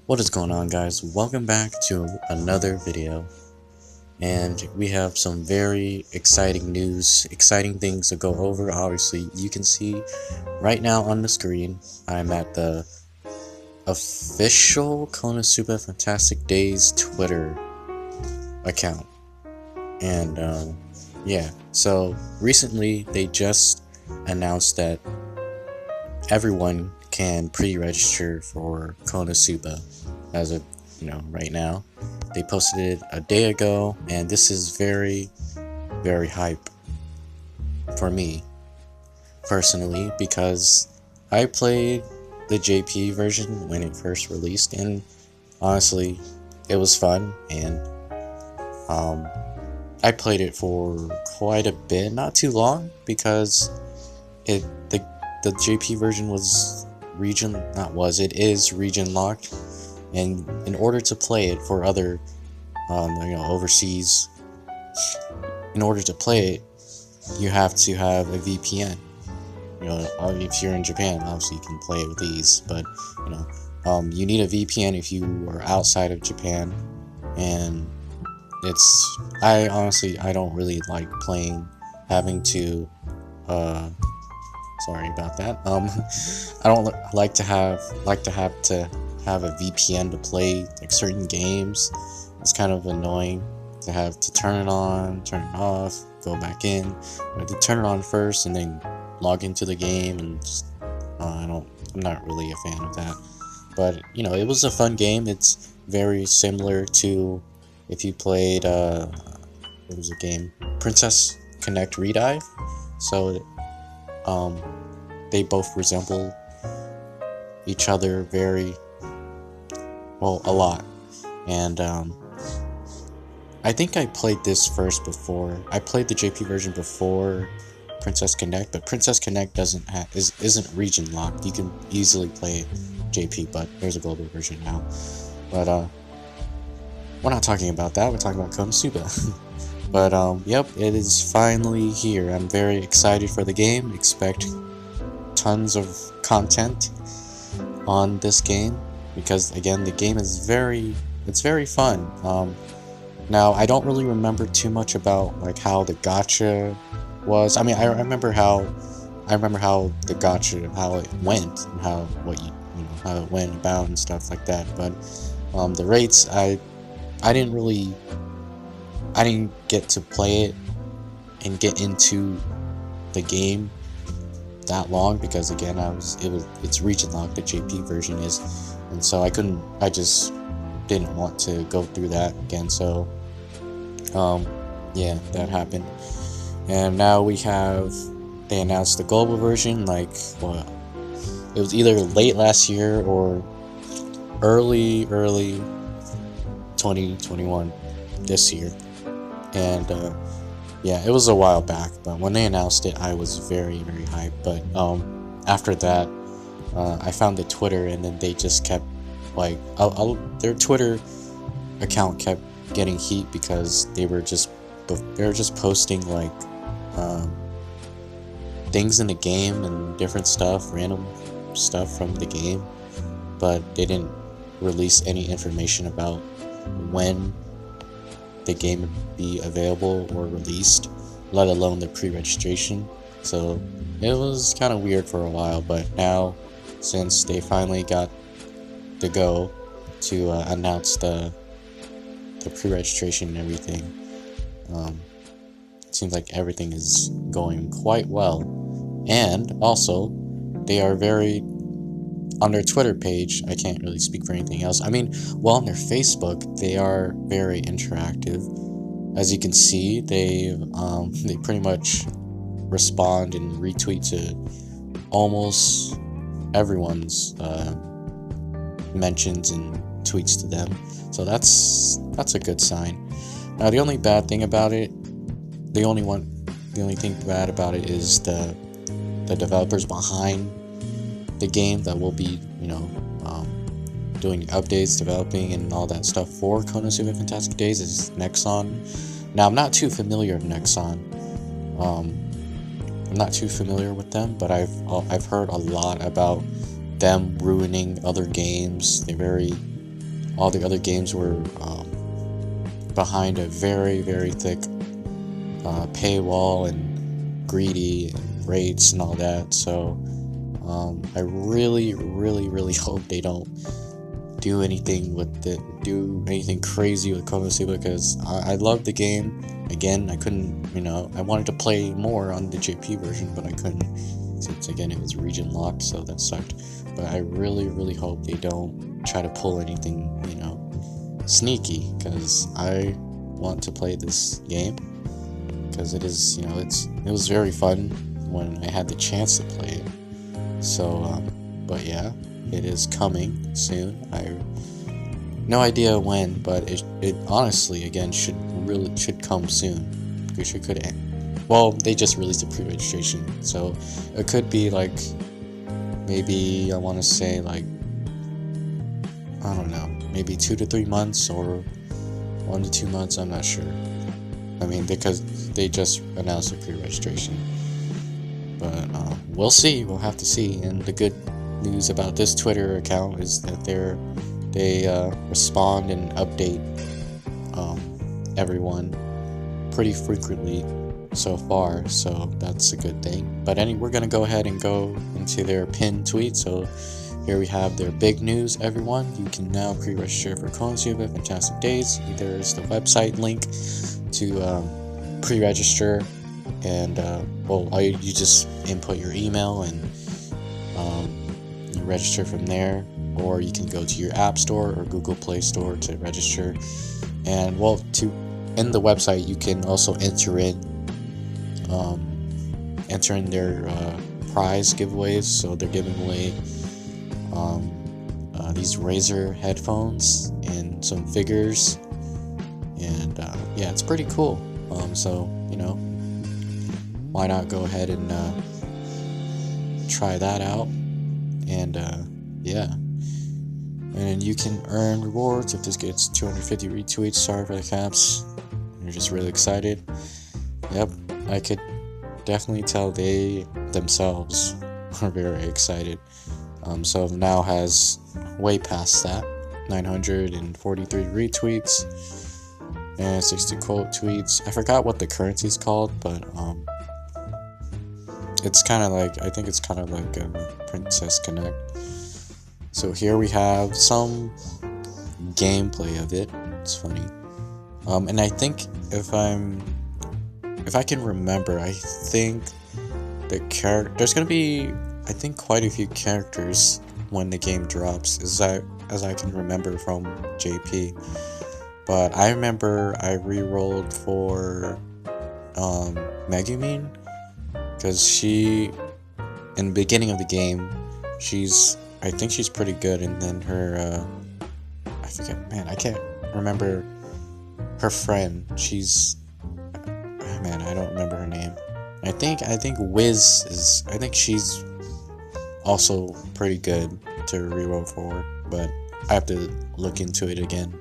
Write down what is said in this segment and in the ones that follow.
What is going on, guys? Welcome back to another video, and we have some very exciting news, exciting things to go over. Obviously, you can see right now on the screen I'm at the official KonoSuba Fantastic Days Twitter account, and yeah, so recently they just announced that everyone can pre-register for KonoSuba as of right now. They posted it a day ago, and this is very hype for me personally, because I played the JP version when it first released, and honestly it was fun, and I played it for quite a bit, not too long, because the JP version was it is region locked, and in order to play it for other overseas, in order to play it you have to have a VPN. If you're in Japan, obviously you can play it with these, but you need a VPN if you are outside of Japan. And I don't really like having to sorry about that. I don't like to have a VPN to play like certain games. It's kind of annoying to have to turn it on, turn it off, go back in, or to turn it on first and then log into the game, and just, I'm not really a fan of that. But it was a fun game. It's very similar to if you played what was the game, Princess Connect Redive. So they both resemble each other very well, a lot. And I think I played this first before. I played the JP version before Princess Connect, but Princess Connect isn't region locked. You can easily play JP, but there's a global version now. But we're not talking about that. We're talking about KonoSuba. But yep, it is finally here. I'm very excited for the game. Expect tons of content on this game, because again, the game is very fun. Now I don't really remember too much about like how the gacha was. I mean, I remember how the gacha, how it went, and how it went about and stuff like that. But the rates, I didn't get to play it and get into the game that long, because again it's region locked, the JP version is, and so I just didn't want to go through that again. So yeah, that happened, and now they announced the global version, like it was either late last year or early 2021 this year. And yeah, it was a while back, but when they announced it I was very hyped. But after that I found the Twitter, and then they just kept like their Twitter account kept getting heat, because they were just posting like things in the game and different stuff, random stuff from the game, but they didn't release any information about when the game would be available or released, let alone the pre-registration. So it was kind of weird for a while, but now, since they finally got the go to announce the pre-registration and everything, it seems like everything is going quite well. And also, they are on their Twitter page, I can't really speak for anything else. I mean, well, on their Facebook, they are very interactive. As you can see, they pretty much respond and retweet to almost everyone's mentions and tweets to them. So that's a good sign. Now, the only thing bad about it is the developers behind the game that will be doing updates, developing, and all that stuff for KonoSuba Fantastic Days is Nexon. Now, I'm not too familiar with Nexon. I'm not too familiar with them, but I've heard a lot about them ruining other games. They're very all the other games were behind a very, very thick paywall and greedy and rates and all that. So I really, really, really hope they don't do anything with it, do anything crazy with KonoSuba, because I love the game. Again, I couldn't, I wanted to play more on the JP version, but I couldn't, since again it was region locked, so that sucked. But I really, really hope they don't try to pull anything, sneaky, because I want to play this game, because it is, it was very fun when I had the chance to play it. So, but yeah, it is coming soon. I no idea when, but it honestly, again, should come soon. We could end. Well, they just released a pre-registration, so it could be like, maybe I want to say like, I don't know, maybe 2 to 3 months or 1 to 2 months. I'm not sure. I mean, because they just announced a pre-registration, but we'll see. We'll have to see. And the good news about this Twitter account is that they respond and update everyone pretty frequently so far, so that's a good thing. But we're gonna go ahead and go into their pinned tweet. So here we have their big news, everyone. You can now pre-register for KonoSuba Fantastic Days. There's the website link to pre-register, and you just input your email and you register from there, or you can go to your App Store or Google Play Store to register. And in the website, you can also enter in their prize giveaways. So they're giving away these Razer headphones and some figures, and yeah, it's pretty cool. So why not go ahead and try that out? And yeah, and you can earn rewards if this gets 250 retweets. Sorry for the caps. You're just really excited. Yep, I could definitely tell they themselves are very excited. So now has way past that, 943 retweets and 60 quote tweets. I forgot what the currency is called, but it's kind of like, I think it's kind of like Princess Connect. So here we have some gameplay of it. It's funny. And I think if I can remember, I think there's gonna be, I think, quite a few characters when the game drops, as I can remember from JP. But I remember I re-rolled for Megumi, because she, in the beginning of the game, I think she's pretty good, and then her I forget, man, I can't remember her friend. I don't remember her name. I think Wiz is, I think she's also pretty good to re-roll for, but I have to look into it again.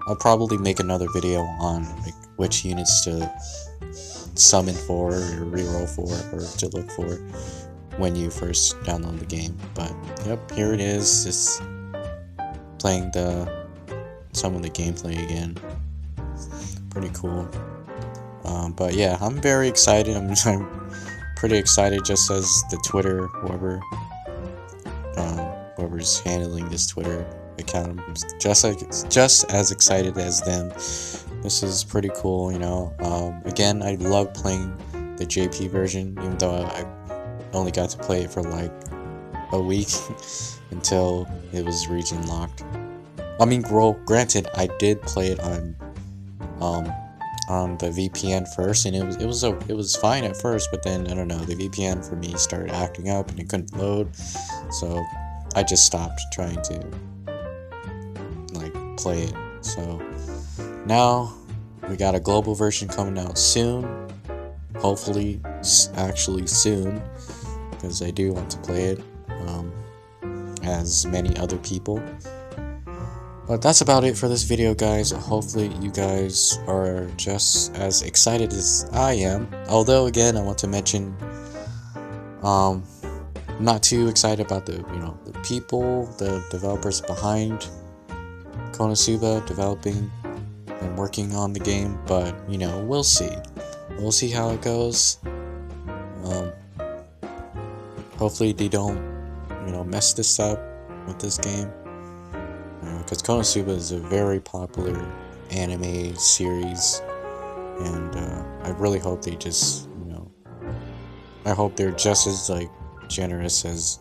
I'll probably make another video on like which units to summon for or re-roll for, or to look for when you first download the game. But yep, here it is, just playing some of the gameplay again. Pretty cool. But yeah, I'm very excited. I'm pretty excited, just as the Twitter, whoever's handling this Twitter account, I'm just as excited as them. This is pretty cool, again, I love playing the JP version, even though I only got to play it for like a week until it was region locked. I mean, granted, I did play it on the VPN first, and it was fine at first, but then I don't know, the VPN for me started acting up and it couldn't load, so I just stopped trying to like play it. So now we got a global version coming out soon, hopefully actually soon, because I do want to play it as many other people. But that's about it for this video, guys. Hopefully you guys are just as excited as I am. Although, again, I want to mention, I'm not too excited about the people, the developers behind KonoSuba developing and working on the game, but you know, we'll see. We'll see how it goes. Hopefully they don't, you know, mess this up with this game, because KonoSuba is a very popular anime series, and I really hope they just, you know, I hope they're just as like generous as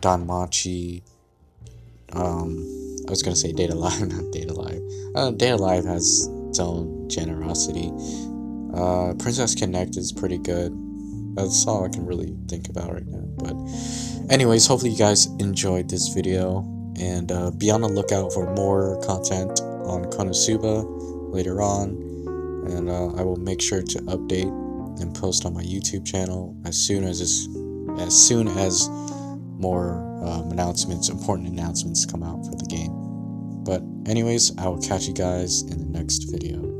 Danmachi. I was gonna say Data Live, not Data Live. Data Live has its own generosity. Princess Connect is pretty good. That's all I can really think about right now. But anyways, hopefully you guys enjoyed this video, and be on the lookout for more content on KonoSuba later on, and I will make sure to update and post on my YouTube channel as soon as more important announcements come out for the game. But anyways, I will catch you guys in the next video.